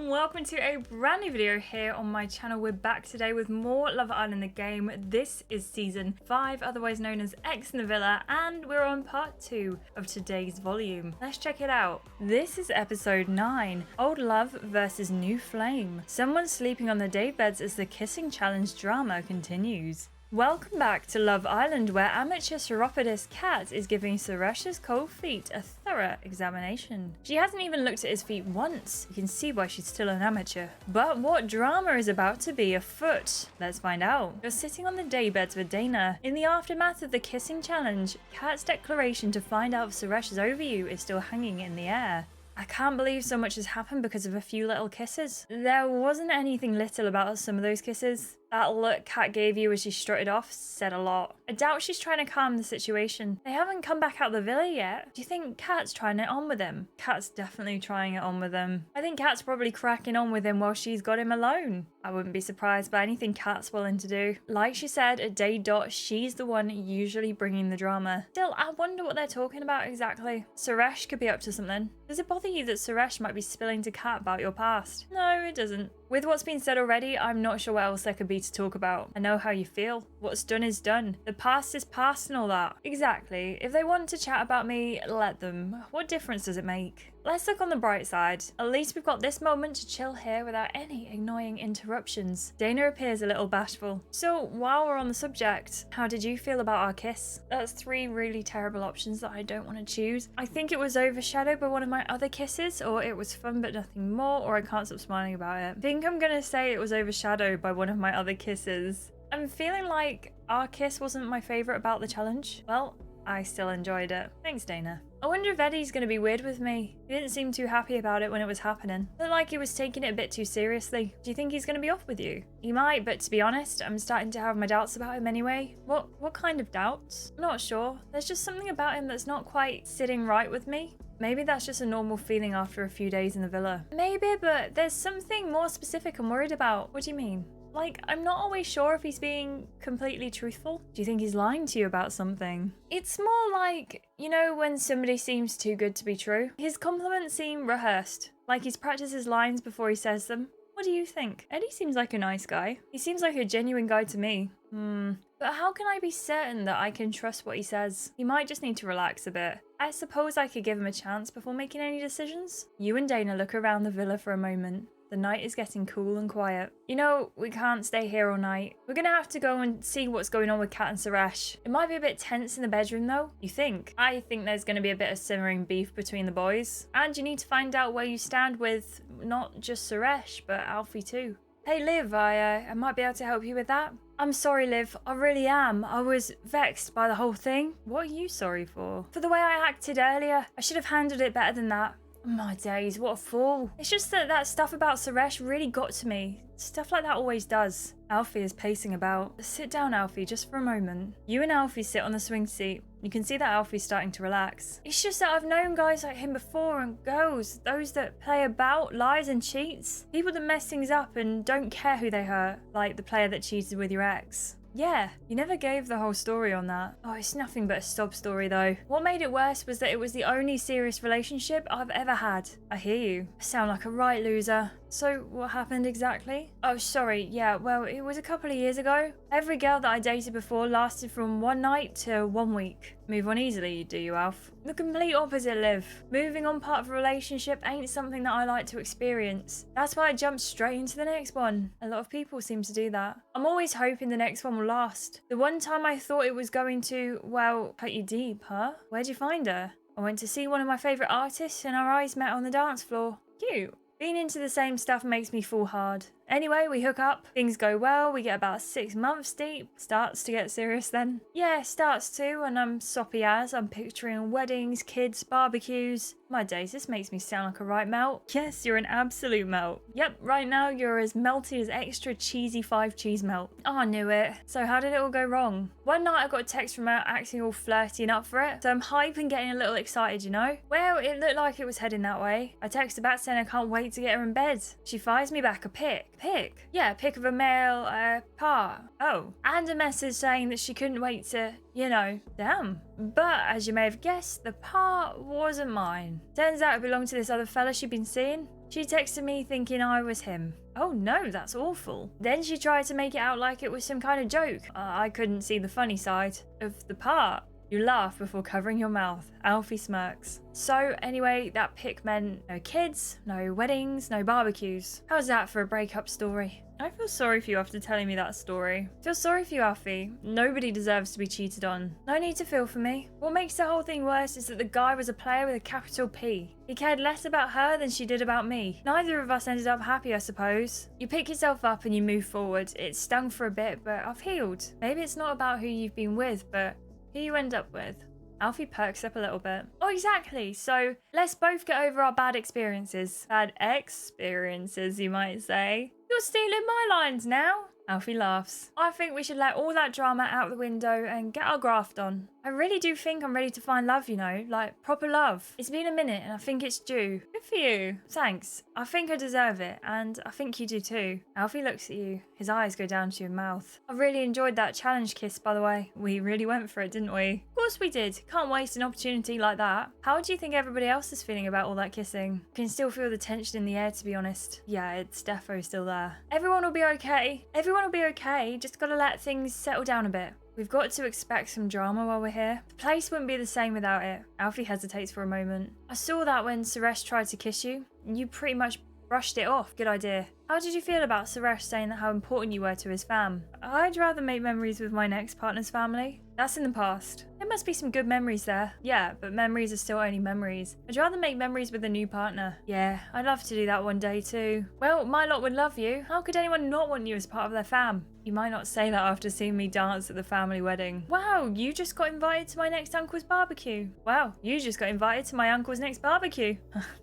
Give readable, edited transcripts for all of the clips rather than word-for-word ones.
and welcome to a brand new video here on my channel. We're back today with more Love Island the game. This is season 5, otherwise known as X in the Villa, and we're on part 2 of today's volume. Let's check it out. This is episode 9, Old Love versus New Flame. Someone sleeping on the daybeds as the kissing challenge drama continues. Welcome back to Love Island, where amateur chiropodist Kat is giving Suresh's cold feet a thorough examination. She hasn't even looked at his feet once. You can see why she's still an amateur. But what drama is about to be afoot? Let's find out. You're sitting on the daybeds with Dana. In the aftermath of the kissing challenge, Kat's declaration to find out if Suresh is over you is still hanging in the air. I can't believe so much has happened because of a few little kisses. There wasn't anything little about some of those kisses. That look Kat gave you as she strutted off said a lot. I doubt she's trying to calm the situation. They haven't come back out the villa yet. Do you think Kat's trying it on with him? Kat's definitely trying it on with him. I think Kat's probably cracking on with him while she's got him alone. I wouldn't be surprised by anything Kat's willing to do. Like she said, at day dot, she's the one usually bringing the drama. Still, I wonder what they're talking about exactly. Suresh could be up to something. Does it bother you that Suresh might be spilling to Kat about your past? No, it doesn't. With what's been said already, I'm not sure what else there could be to talk about. I know how you feel. What's done is done. The past is past and all that. Exactly. If they want to chat about me, let them. What difference does it make? Let's look on the bright side. At least we've got this moment to chill here without any annoying interruptions. Dana appears a little bashful. So while we're on the subject, how did you feel about our kiss? That's 3 really terrible options that I don't want to choose. I think it was overshadowed by one of my other kisses, or it was fun but nothing more, or I can't stop smiling about it. I think I'm gonna say it was overshadowed by one of my other kisses. I'm feeling like our kiss wasn't my favourite about the challenge. Well, I still enjoyed it. Thanks, Dana. I wonder if Eddie's going to be weird with me. He didn't seem too happy about it when it was happening. Looked like he was taking it a bit too seriously. Do you think he's going to be off with you? He might, but to be honest, I'm starting to have my doubts about him anyway. What kind of doubts? I'm not sure. There's just something about him that's not quite sitting right with me. Maybe that's just a normal feeling after a few days in the villa. Maybe, but there's something more specific I'm worried about. What do you mean? Like, I'm not always sure if he's being completely truthful. Do you think he's lying to you about something? It's more like, you know, when somebody seems too good to be true. His compliments seem rehearsed, like he's practiced his lines before he says them. What do you think? Eddie seems like a nice guy. He seems like a genuine guy to me. But how can I be certain that I can trust what he says? He might just need to relax a bit. I suppose I could give him a chance before making any decisions. You and Dana look around the villa for a moment. The night is getting cool and quiet. You know, we can't stay here all night. We're gonna have to go and see what's going on with Kat and Suresh. It might be a bit tense in the bedroom though. You think? I think there's gonna be a bit of simmering beef between the boys. And you need to find out where you stand with not just Suresh, but Alfie too. Hey Liv, I might be able to help you with that. I'm sorry, Liv. I really am. I was vexed by the whole thing. What are you sorry for? For the way I acted earlier. I should have handled it better than that. My days, what a fool. It's just that stuff about Suresh really got to me. Stuff like that always does. Alfie is pacing about. Sit down, Alfie, just for a moment. You and Alfie sit on the swing seat. You can see that Alfie's starting to relax. It's just that I've known guys like him before, and girls, those that play about, lies and cheats. People that mess things up and don't care who they hurt, like the player that cheated with your ex. Yeah, you never gave the whole story on that. Oh, it's nothing but a sob story though. What made it worse was that it was the only serious relationship I've ever had. I hear you. I sound like a right loser. So what happened exactly? Oh, sorry. Yeah, well, it was a couple of years ago. Every girl that I dated before lasted from 1 night to 1 week. Move on easily, do you, Alf? The complete opposite, Liv. Moving on part of a relationship ain't something that I like to experience. That's why I jumped straight into the next one. A lot of people seem to do that. I'm always hoping the next one will last. The one time I thought it was going to, well, cut you deep, huh? Where'd you find her? I went to see one of my favourite artists and our eyes met on the dance floor. Cute. Being into the same stuff makes me fall hard. Anyway, we hook up, things go well, we get about 6 months deep. Starts to get serious then. Yeah, starts to, and I'm soppy as. I'm picturing weddings, kids, barbecues. My days, this makes me sound like a right melt. Yes, you're an absolute melt. Yep, right now you're as melty as extra cheesy 5 cheese melt. Oh, I knew it. So how did it all go wrong? One night I got a text from her acting all flirty and up for it. So I'm hype and getting a little excited, you know? Well, it looked like it was heading that way. I texted back saying I can't wait to get her in bed. She fires me back a pic. Pic? Yeah, a pic of a male, part. Oh. And a message saying that she couldn't wait to, you know, damn. But as you may have guessed, the part wasn't mine. Turns out it belonged to this other fella she'd been seeing. She texted me thinking I was him. Oh no, that's awful. Then she tried to make it out like it was some kind of joke. I couldn't see the funny side of the part. You laugh before covering your mouth. Alfie smirks. So anyway, that pic meant no kids, no weddings, no barbecues. How's that for a breakup story? I feel sorry for you after telling me that story. I feel sorry for you, Alfie. Nobody deserves to be cheated on. No need to feel for me. What makes the whole thing worse is that the guy was a player with a capital P. He cared less about her than she did about me. Neither of us ended up happy, I suppose. You pick yourself up and you move forward. It stung for a bit, but I've healed. Maybe it's not about who you've been with, but who you end up with. Alfie perks up a little bit. Oh, exactly. So let's both get over our bad experiences. Bad experiences, you might say. You're stealing my lines now. Alfie laughs. I think we should let all that drama out the window and get our graft on. I really do think I'm ready to find love, you know, like proper love. It's been a minute and I think it's due. Good for you. Thanks. I think I deserve it and I think you do too. Alfie looks at you. His eyes go down to your mouth. I really enjoyed that challenge kiss, by the way. We really went for it, didn't we? Of course we did. Can't waste an opportunity like that. How do you think everybody else is feeling about all that kissing? Can still feel the tension in the air, to be honest. Yeah, it's defo still there. Everyone will be okay. Everyone will be okay. Just gotta let things settle down a bit. We've got to expect some drama while we're here. The place wouldn't be the same without it. Alfie hesitates for a moment. I saw that when Suresh tried to kiss you. You pretty much brushed it off. Good idea. How did you feel about Suresh saying how important you were to his fam? I'd rather make memories with my next partner's family. That's in the past. There must be some good memories there. Yeah, but memories are still only memories. I'd rather make memories with a new partner. Yeah, I'd love to do that one day too. Well, my lot would love you. How could anyone not want you as part of their fam? You might not say that after seeing me dance at the family wedding. Wow, you just got invited to my next uncle's barbecue. Wow, you just got invited to my uncle's next barbecue.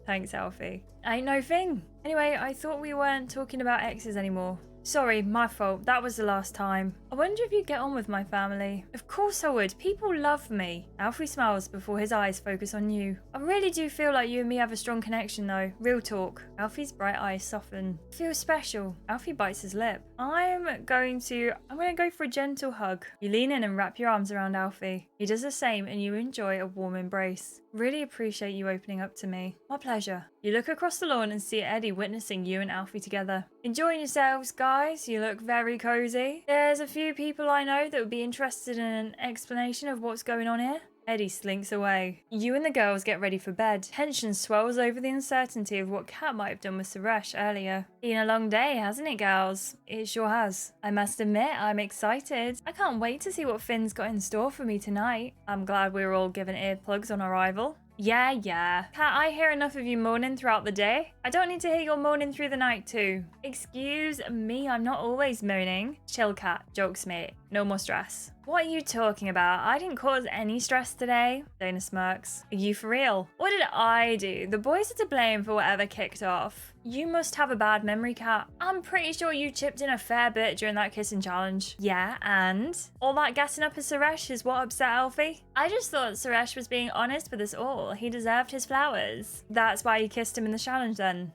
Thanks, Alfie. Ain't no thing. Anyway, I thought we weren't talking about exes anymore. Sorry, my fault. That was the last time. I wonder if you'd get on with my family. Of course I would. People love me. Alfie smiles before his eyes focus on you. I really do feel like you and me have a strong connection though. Real talk. Alfie's bright eyes soften. Feels special. Alfie bites his lip. I'm going to go for a gentle hug. You lean in and wrap your arms around Alfie. He does the same and you enjoy a warm embrace. Really appreciate you opening up to me. My pleasure. You look across the lawn and see Eddie witnessing you and Alfie together. Enjoying yourselves, guys. You look very cozy. There's a few people I know that would be interested in an explanation of what's going on here. Eddie slinks away. You and the girls get ready for bed. Tension swells over the uncertainty of what Kat might have done with Suresh earlier. Been a long day, hasn't it, gals? It sure has. I must admit, I'm excited. I can't wait to see what Finn's got in store for me tonight. I'm glad we were all given earplugs on arrival. Yeah. Can't I hear enough of you moaning throughout the day? I don't need to hear your moaning through the night too. Excuse me, I'm not always moaning. Chill, Cat. Jokes, mate. No more stress. What are you talking about? I didn't cause any stress today. Dana smirks. Are you for real? What did I do? The boys are to blame for whatever kicked off. You must have a bad memory, Cat. I'm pretty sure you chipped in a fair bit during that kissing challenge. Yeah, and? All that gassing up of Suresh is what upset Alfie? I just thought Suresh was being honest with us all. He deserved his flowers. That's why you kissed him in the challenge then.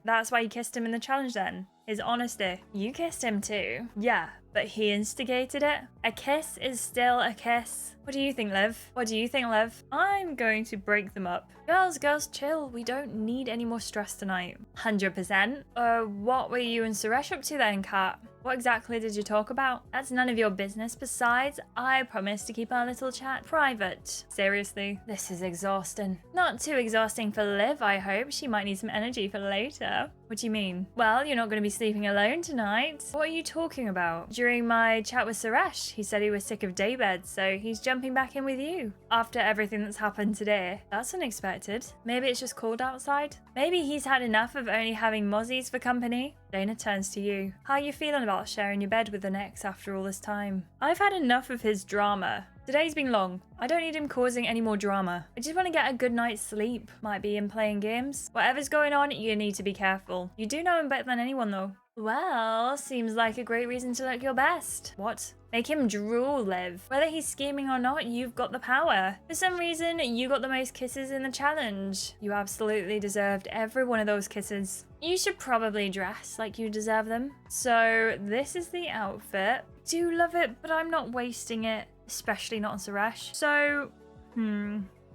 His honesty. You kissed him too. Yeah, but he instigated it. A kiss is still a kiss. What do you think, Liv? I'm going to break them up. Girls, chill. We don't need any more stress tonight. 100%. What were you and Suresh up to then, Kat? What exactly did you talk about? That's none of your business. Besides, I promised to keep our little chat private. Seriously, this is exhausting. Not too exhausting for Liv, I hope. She might need some energy for later. What do you mean? Well, you're not going to be sleeping alone tonight. What are you talking about? During my chat with Suresh, he said he was sick of daybeds, so he's jumping back in with you. After everything that's happened today. That's unexpected. Maybe it's just cold outside? Maybe he's had enough of only having mozzies for company? Dana turns to you. How are you feeling about sharing your bed with the next after all this time? I've had enough of his drama. Today's been long. I don't need him causing any more drama. I just want to get a good night's sleep. Might be him playing games. Whatever's going on, you need to be careful. You do know him better than anyone though. Well, seems like a great reason to look your best. What? Make him drool, Liv. Whether he's scheming or not, you've got the power. For some reason, you got the most kisses in the challenge. You absolutely deserved every one of those kisses. You should probably dress like you deserve them. So this is the outfit. Do love it, but I'm not wasting it. Especially not on Suresh. So,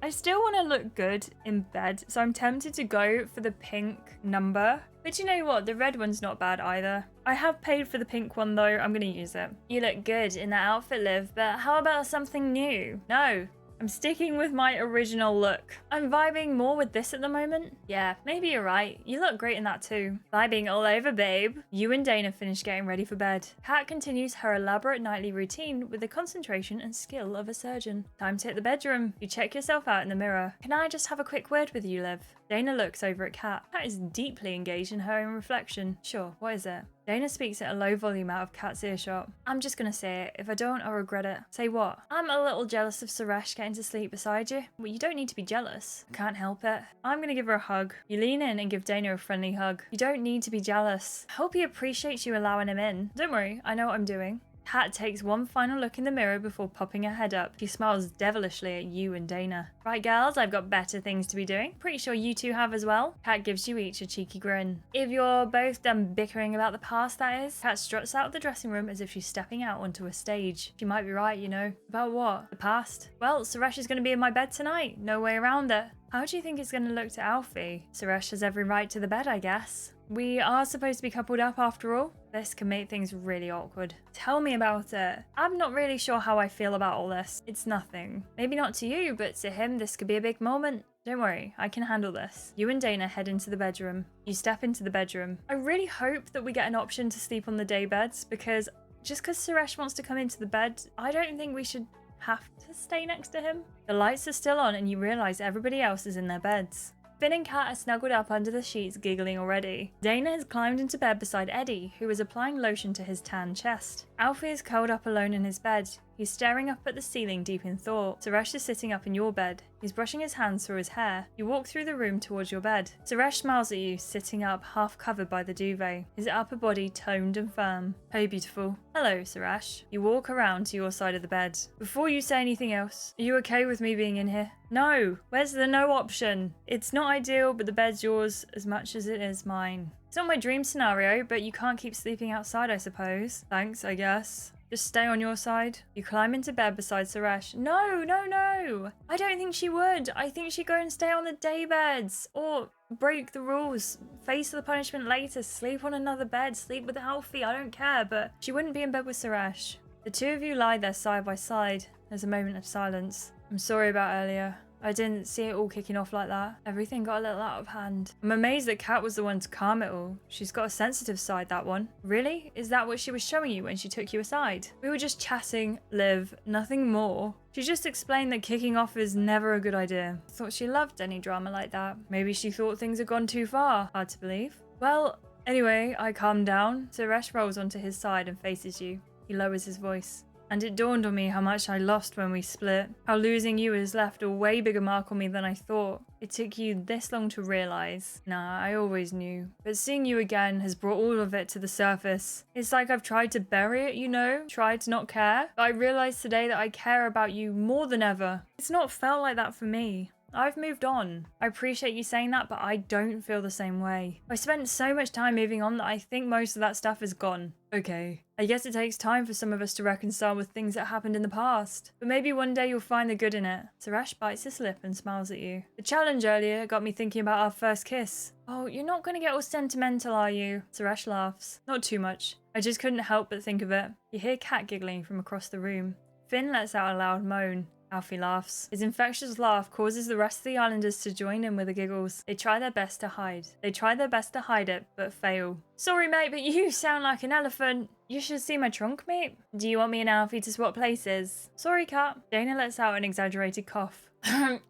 I still want to look good in bed, so I'm tempted to go for the pink number. But you know what? The red one's not bad either. I have paid for the pink one though. I'm going to use it. You look good in that outfit, Liv, but how about something new? No. I'm sticking with my original look. I'm vibing more with this at the moment. Yeah, maybe you're right. You look great in that too. Vibing all over, babe. You and Dana finish getting ready for bed. Kat continues her elaborate nightly routine with the concentration and skill of a surgeon. Time to hit the bedroom. You check yourself out in the mirror. Can I just have a quick word with you, Liv? Dana looks over at Kat. Kat is deeply engaged in her own reflection. Sure, what is it? Dana speaks at a low volume out of Kat's earshot. I'm just gonna say it. If I don't, I'll regret it. Say what? I'm a little jealous of Suresh getting to sleep beside you. Well, you don't need to be jealous. I can't help it. I'm gonna give her a hug. You lean in and give Dana a friendly hug. You don't need to be jealous. I hope he appreciates you allowing him in. Don't worry, I know what I'm doing. Kat takes one final look in the mirror before popping her head up. She smiles devilishly at you and Dana. Right, girls, I've got better things to be doing. Pretty sure you two have as well. Kat gives you each a cheeky grin. If you're both done bickering about the past, that is. Kat struts out of the dressing room as if she's stepping out onto a stage. She might be right, you know. About what? The past? Well, Suresh is going to be in my bed tonight. No way around it. How do you think it's going to look to Alfie? Suresh has every right to the bed, I guess. We are supposed to be coupled up after all. This can make things really awkward. Tell me about it. I'm not really sure how I feel about all this. It's nothing. Maybe not to you, but to him this could be a big moment. Don't worry, I can handle this. You and Dana head into the bedroom. You step into the bedroom. I really hope that we get an option to sleep on the day beds, because just because Suresh wants to come into the bed, I don't think we should have to stay next to him. The lights are still on and you realise everybody else is in their beds. Finn and Kat are snuggled up under the sheets, giggling already. Dana has climbed into bed beside Eddie, who is applying lotion to his tan chest. Alfie is curled up alone in his bed. He's staring up at the ceiling, deep in thought. Suresh is sitting up in your bed. He's brushing his hands through his hair. You walk through the room towards your bed. Suresh smiles at you, sitting up, half covered by the duvet. His upper body toned and firm. Hey, beautiful. Hello, Suresh. You walk around to your side of the bed. Before you say anything else, are you okay with me being in here? No. Where's the no option? It's not ideal, but the bed's yours as much as it is mine. It's not my dream scenario, but you can't keep sleeping outside, I suppose. Thanks, I guess. Just stay on your side. You climb into bed beside Suresh. No, no, no. I don't think she would. I think she'd go and stay on the day beds. Or break the rules. Face the punishment later. Sleep on another bed. Sleep with Alfie. I don't care. But she wouldn't be in bed with Suresh. The two of you lie there side by side. There's a moment of silence. I'm sorry about earlier. I didn't see it all kicking off like that. Everything got a little out of hand. I'm amazed that Kat was the one to calm it all. She's got a sensitive side, that one. Really? Is that what she was showing you when she took you aside? We were just chatting, Liv, nothing more. She just explained that kicking off is never a good idea. Thought she loved any drama like that. Maybe she thought things had gone too far. Hard to believe. Well, anyway, I calmed down. Suresh rolls onto his side and faces you. He lowers his voice. And it dawned on me how much I lost when we split. How losing you has left a way bigger mark on me than I thought. It took you this long to realise. Nah, I always knew. But seeing you again has brought all of it to the surface. It's like I've tried to bury it, you know? Tried to not care. But I realised today that I care about you more than ever. It's not felt like that for me. I've moved on. I appreciate you saying that, but I don't feel the same way. I spent so much time moving on that I think most of that stuff is gone. Okay. I guess it takes time for some of us to reconcile with things that happened in the past. But maybe one day you'll find the good in it. Suresh bites his lip and smiles at you. The challenge earlier got me thinking about our first kiss. Oh, you're not going to get all sentimental, are you? Suresh laughs. Not too much. I just couldn't help but think of it. You hear Kat giggling from across the room. Finn lets out a loud moan. Alfie laughs. His infectious laugh causes the rest of the islanders to join in with the giggles. They try their best to hide. It, but fail. Sorry, mate, but you sound like an elephant. You should see my trunk, mate. Do you want me and Alfie to swap places? Sorry, Kat. Dana lets out an exaggerated cough.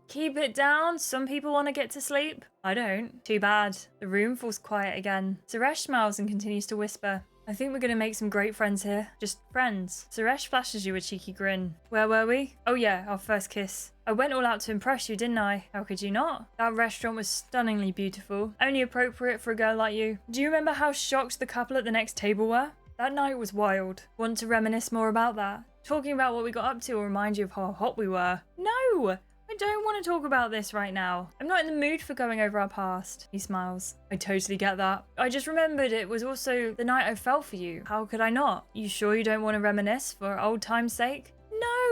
Keep it down. Some people want to get to sleep. I don't. Too bad. The room falls quiet again. Suresh smiles and continues to whisper. I think we're going to make some great friends here. Just friends. Suresh flashes you a cheeky grin. Where were we? Oh yeah, our first kiss. I went all out to impress you, didn't I? How could you not? That restaurant was stunningly beautiful. Only appropriate for a girl like you. Do you remember how shocked the couple at the next table were? That night was wild. Want to reminisce more about that? Talking about what we got up to will remind you of how hot we were. No! I don't want to talk about this right now. I'm not in the mood for going over our past. He smiles. I totally get that. I just remembered it was also the night I fell for you. How could I not? You sure you don't want to reminisce for old time's sake?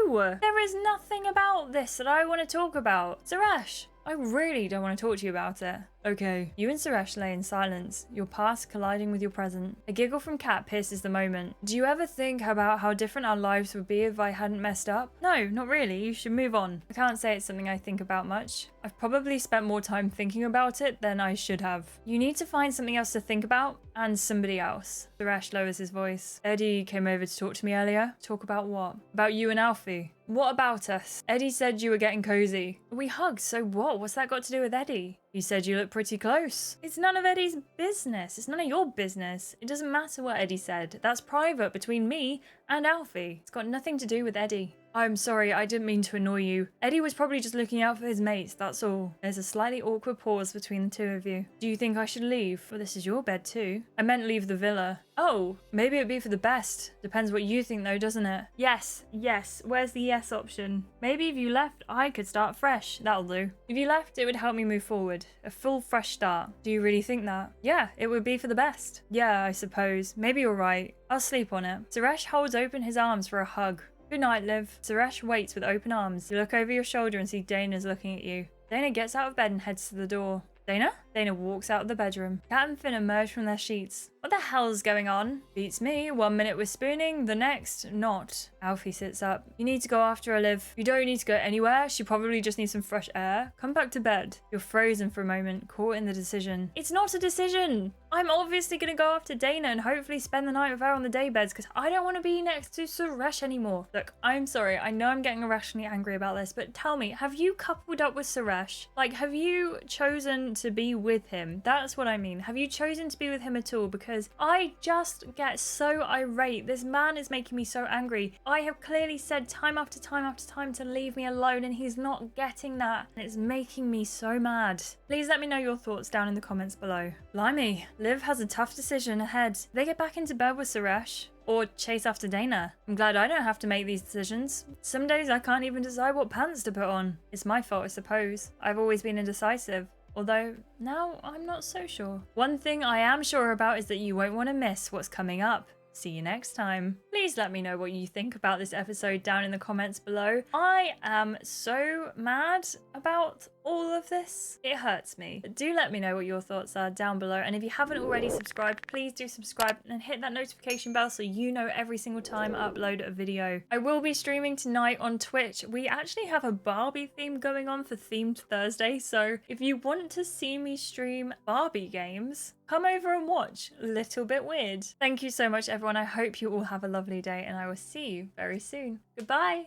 No! There is nothing about this that I want to talk about. Suresh, I really don't want to talk to you about it. Okay. You and Suresh lay in silence, your past colliding with your present. A giggle from Kat pierces the moment. Do you ever think about how different our lives would be if I hadn't messed up? No, not really. You should move on. I can't say it's something I think about much. I've probably spent more time thinking about it than I should have. You need to find something else to think about and somebody else. Suresh lowers his voice. Eddie came over to talk to me earlier. Talk about what? About you and Alfie. What about us? Eddie said you were getting cozy. We hugged, so what? What's that got to do with Eddie? You said you look pretty close. It's none of Eddie's business. It's none of your business. It doesn't matter what Eddie said. That's private between me and Alfie. It's got nothing to do with Eddie. I'm sorry, I didn't mean to annoy you. Eddie was probably just looking out for his mates, that's all. There's a slightly awkward pause between the two of you. Do you think I should leave? Well, this is your bed too. I meant leave the villa. Oh, maybe it'd be for the best. Depends what you think though, doesn't it? Yes, yes. Where's the yes option? Maybe if you left, I could start fresh. That'll do. If you left, it would help me move forward. A full fresh start. Do you really think that? Yeah, it would be for the best. Yeah, I suppose. Maybe you're right. I'll sleep on it. Suresh holds open his arms for a hug. Good night, Liv. Suresh waits with open arms. You look over your shoulder and see Dana's looking at you. Dana gets out of bed and heads to the door. Dana? Dana walks out of the bedroom. Kat and Finn emerge from their sheets. What the hell's going on? Beats me. 1 minute we're spooning, the next, not. Alfie sits up. You need to go after her, Liv. You don't need to go anywhere. She probably just needs some fresh air. Come back to bed. You're frozen for a moment, caught in the decision. It's not a decision. I'm obviously going to go after Dana and hopefully spend the night with her on the daybeds because I don't want to be next to Suresh anymore. Look, I'm sorry. I know I'm getting irrationally angry about this, but tell me, have you coupled up with Suresh? Like, have you chosen to be with him? That's what I mean. Have you chosen to be with him at all? Because I just get so irate. This man is making me so angry. I have clearly said time after time after time to leave me alone and he's not getting that. And it's making me so mad. Please let me know your thoughts down in the comments below. Blimey, Liv has a tough decision ahead. They get back into bed with Suresh or chase after Dana. I'm glad I don't have to make these decisions. Some days I can't even decide what pants to put on. It's my fault, I suppose. I've always been indecisive. Although, now I'm not so sure. One thing I am sure about is that you won't want to miss what's coming up. See you next time. Please let me know what you think about this episode down in the comments below. I am so mad about all of this. It hurts me. But do let me know what your thoughts are down below. And if you haven't already subscribed, please do subscribe and hit that notification bell so you know every single time I upload a video. I will be streaming tonight on Twitch. We actually have a Barbie theme going on for Themed Thursday. So if you want to see me stream Barbie games, come over and watch. A little bit weird. Thank you so much, everyone. I hope you all have a lovely day and I will see you very soon. Goodbye.